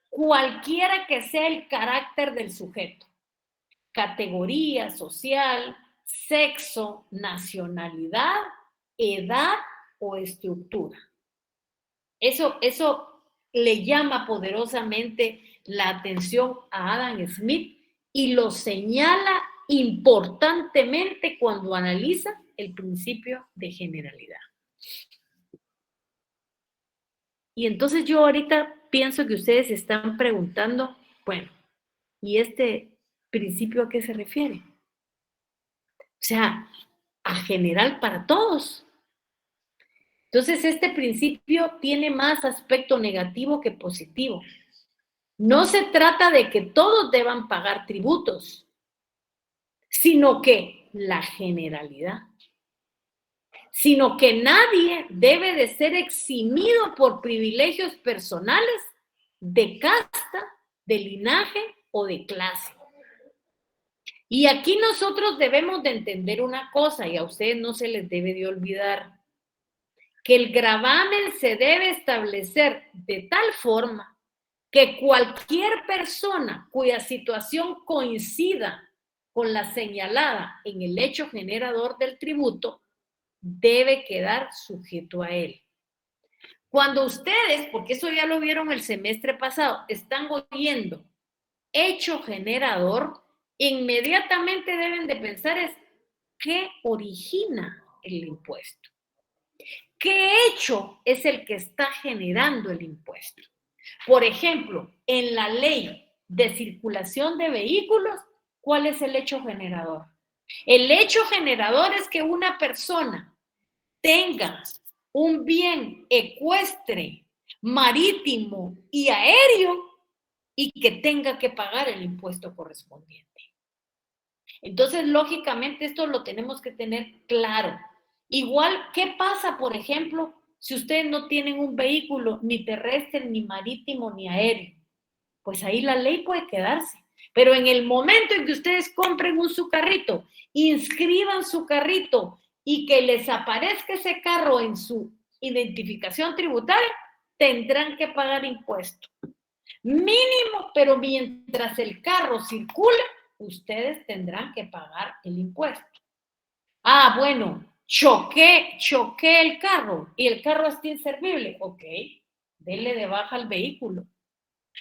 cualquiera que sea el carácter del sujeto, categoría social, sexo, nacionalidad, edad o estructura. Eso le llama poderosamente la atención a Adam Smith y lo señala importantemente cuando analiza el principio de generalidad. Y entonces yo ahorita pienso que ustedes están preguntando, bueno, ¿y este principio a qué se refiere? O sea, a general para todos. Entonces, este principio tiene más aspecto negativo que positivo. No se trata de que todos deban pagar tributos, sino que la generalidad. Sino que nadie debe de ser eximido por privilegios personales de casta, de linaje o de clase. Y aquí nosotros debemos de entender una cosa, y a ustedes no se les debe de olvidar, que el gravamen se debe establecer de tal forma que cualquier persona cuya situación coincida con la señalada en el hecho generador del tributo debe quedar sujeto a él. Cuando ustedes, porque eso ya lo vieron el semestre pasado, están oyendo hecho generador, inmediatamente deben de pensar es ¿qué origina el impuesto? ¿Qué hecho es el que está generando el impuesto? Por ejemplo, en la ley de circulación de vehículos, ¿cuál es el hecho generador? El hecho generador es que una persona tenga un bien ecuestre, marítimo y aéreo y que tenga que pagar el impuesto correspondiente. Entonces, lógicamente, esto lo tenemos que tener claro. Igual, ¿qué pasa, por ejemplo, si ustedes no tienen un vehículo ni terrestre, ni marítimo, ni aéreo? Pues ahí la ley puede quedarse. Pero en el momento en que ustedes compren su carrito, inscriban su carrito y que les aparezca ese carro en su identificación tributaria, tendrán que pagar impuesto. Mínimo, pero mientras el carro circula, ustedes tendrán que pagar el impuesto. Ah, bueno, choqué el carro y el carro está inservible. Ok, denle de baja al vehículo.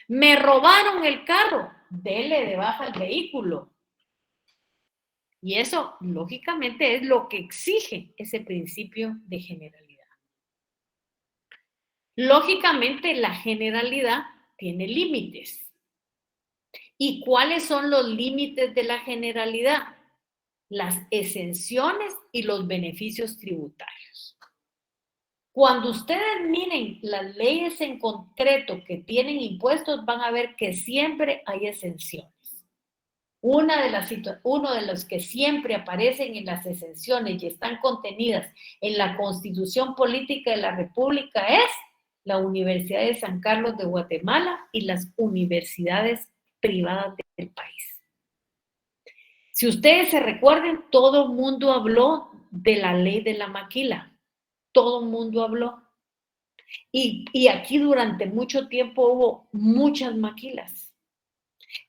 Me robaron el carro, denle de baja al vehículo. Y eso, lógicamente, es lo que exige ese principio de generalidad. Lógicamente, la generalidad tiene límites. ¿Y cuáles son los límites de la generalidad? Las exenciones y los beneficios tributarios. Cuando ustedes miren las leyes en concreto que tienen impuestos, van a ver que siempre hay exenciones. Uno de los que siempre aparecen en las exenciones y están contenidas en la Constitución Política de la República es la Universidad de San Carlos de Guatemala y las universidades privadas del país. Si ustedes se recuerden, todo el mundo habló de la ley de la maquila. Todo el mundo habló. Y aquí durante mucho tiempo hubo muchas maquilas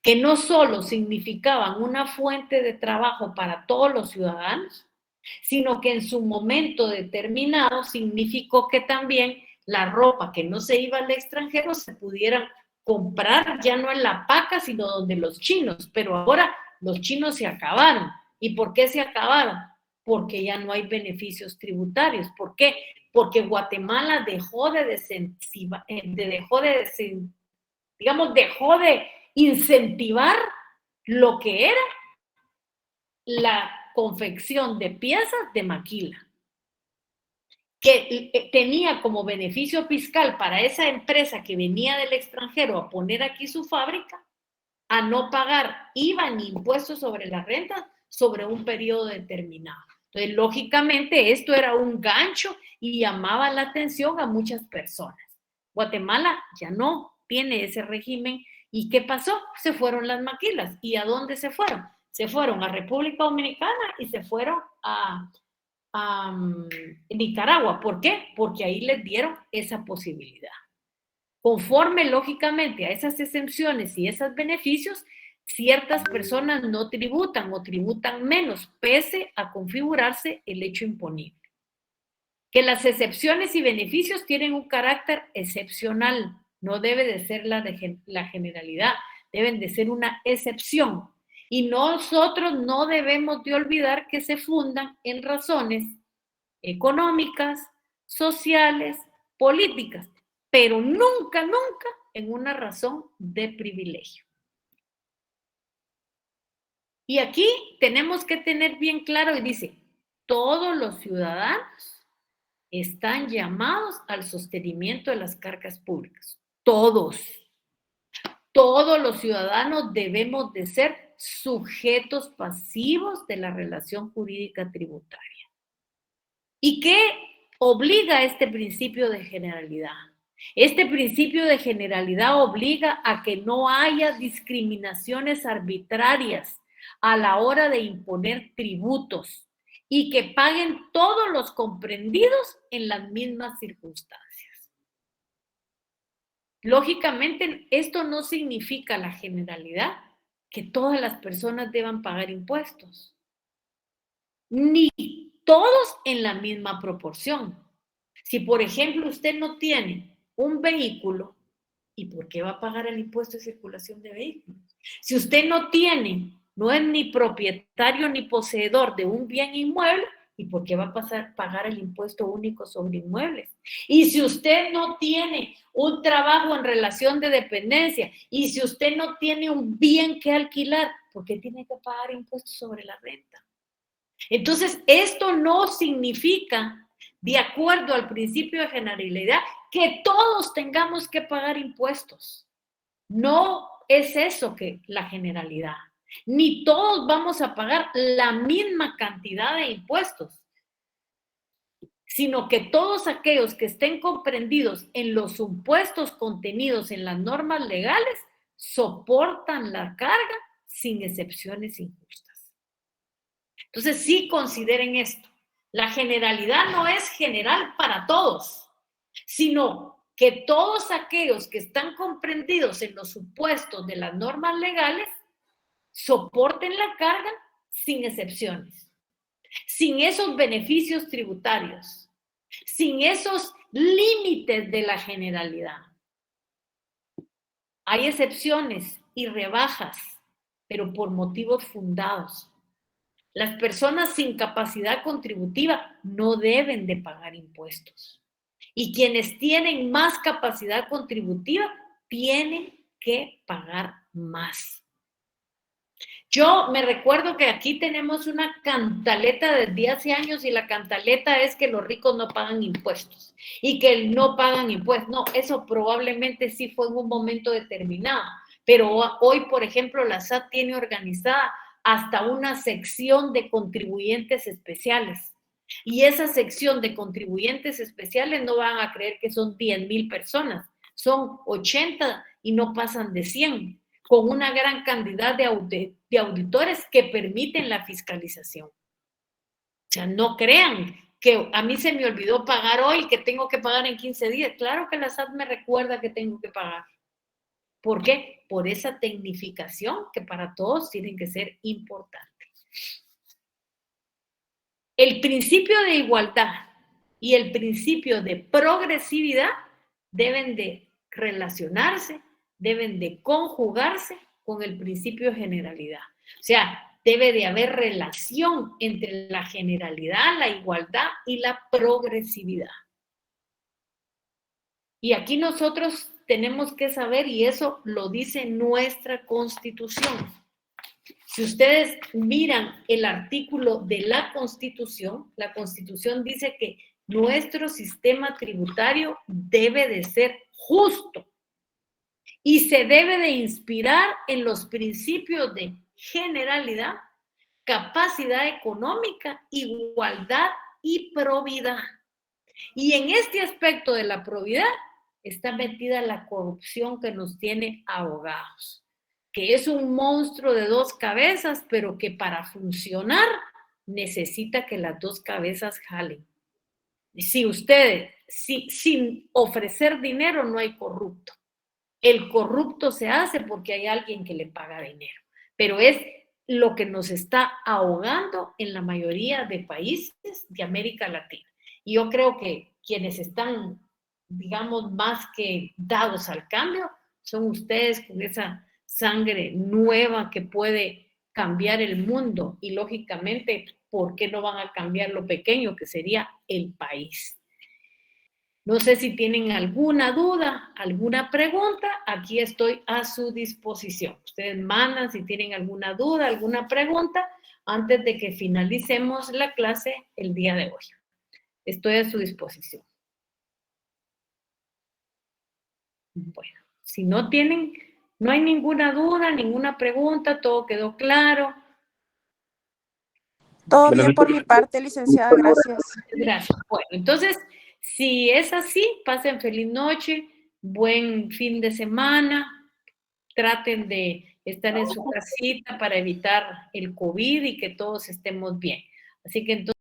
que no solo significaban una fuente de trabajo para todos los ciudadanos, sino que en su momento determinado significó que también la ropa que no se iba al extranjero se pudiera comprar ya no en la paca, sino donde los chinos, pero ahora los chinos se acabaron. ¿Y por qué se acabaron? Porque ya no hay beneficios tributarios. ¿Por qué? Porque Guatemala dejó de incentivar lo que era la confección de piezas de maquila, que tenía como beneficio fiscal para esa empresa que venía del extranjero a poner aquí su fábrica, a no pagar IVA ni impuestos sobre la renta sobre un periodo determinado. Entonces, lógicamente, esto era un gancho y llamaba la atención a muchas personas. Guatemala ya no tiene ese régimen. ¿Y qué pasó? Se fueron las maquilas. ¿Y a dónde se fueron? Se fueron a República Dominicana y se fueron a Nicaragua. ¿Por qué? Porque ahí les dieron esa posibilidad. Conforme, lógicamente, a esas exenciones y esos beneficios, ciertas personas no tributan o tributan menos, pese a configurarse el hecho imponible. Que las excepciones y beneficios tienen un carácter excepcional, no debe de ser la generalidad, deben de ser una excepción. Y nosotros no debemos de olvidar que se fundan en razones económicas, sociales, políticas, pero nunca, nunca en una razón de privilegio. Y aquí tenemos que tener bien claro, y dice, todos los ciudadanos están llamados al sostenimiento de las cargas públicas. Todos los ciudadanos debemos de ser sujetos pasivos de la relación jurídica tributaria. ¿Y qué obliga este principio de generalidad? Este principio de generalidad obliga a que no haya discriminaciones arbitrarias a la hora de imponer tributos y que paguen todos los comprendidos en las mismas circunstancias. Lógicamente, esto no significa la generalidad que todas las personas deban pagar impuestos, ni todos en la misma proporción. Si, por ejemplo, usted no tiene un vehículo, ¿y por qué va a pagar el impuesto de circulación de vehículos? Si usted no es ni propietario ni poseedor de un bien inmueble, ¿y por qué va a pagar el impuesto único sobre inmuebles? Y si usted no tiene un trabajo en relación de dependencia, y si usted no tiene un bien que alquilar, ¿por qué tiene que pagar impuestos sobre la renta? Entonces, esto no significa, de acuerdo al principio de generalidad, que todos tengamos que pagar impuestos. No es eso que la generalidad. Ni todos vamos a pagar la misma cantidad de impuestos, sino que todos aquellos que estén comprendidos en los supuestos contenidos en las normas legales soportan la carga sin excepciones injustas. Entonces, sí consideren esto. La generalidad no es general para todos, sino que todos aquellos que están comprendidos en los supuestos de las normas legales soporten la carga sin excepciones, sin esos beneficios tributarios, sin esos límites de la generalidad. Hay excepciones y rebajas, pero por motivos fundados. Las personas sin capacidad contributiva no deben de pagar impuestos. Y quienes tienen más capacidad contributiva tienen que pagar más. Yo me recuerdo que aquí tenemos una cantaleta desde hace años y la cantaleta es que los ricos no pagan impuestos y que no pagan impuestos. No, eso probablemente sí fue en un momento determinado, pero hoy, por ejemplo, la SAT tiene organizada hasta una sección de contribuyentes especiales. Y esa sección de contribuyentes especiales no van a creer que son 10,000 personas, son 80 y no pasan de 100, con una gran cantidad de auditores que permiten la fiscalización. O sea, no crean que a mí se me olvidó pagar hoy, que tengo que pagar en 15 días. Claro que la SAT me recuerda que tengo que pagar. ¿Por qué? Por esa tecnificación que para todos tienen que ser importante. El principio de igualdad y el principio de progresividad deben de relacionarse, deben de conjugarse con el principio de generalidad. O sea, debe de haber relación entre la generalidad, la igualdad y la progresividad. Y aquí nosotros tenemos que saber, y eso lo dice nuestra Constitución. Si ustedes miran el artículo de la Constitución dice que nuestro sistema tributario debe de ser justo y se debe de inspirar en los principios de generalidad, capacidad económica, igualdad y probidad. Y en este aspecto de la probidad está metida la corrupción que nos tiene ahogados, que es un monstruo de dos cabezas, pero que para funcionar necesita que las dos cabezas jalen. Si ustedes, sin ofrecer dinero no hay corrupto. El corrupto se hace porque hay alguien que le paga dinero, pero es lo que nos está ahogando en la mayoría de países de América Latina. Y yo creo que quienes están, digamos, más que dados al cambio, son ustedes con esa sangre nueva que puede cambiar el mundo y lógicamente, ¿por qué no van a cambiar lo pequeño que sería el país? No sé si tienen alguna duda, alguna pregunta, aquí estoy a su disposición. Ustedes mandan si tienen alguna duda, alguna pregunta, antes de que finalicemos la clase el día de hoy. Estoy a su disposición. Bueno, si no tienen, no hay ninguna duda, ninguna pregunta, todo quedó claro. Todo bien por mi parte, licenciada, gracias. Gracias. Bueno, entonces, si es así, pasen feliz noche, buen fin de semana, traten de estar en su casita para evitar el COVID y que todos estemos bien. Así que entonces,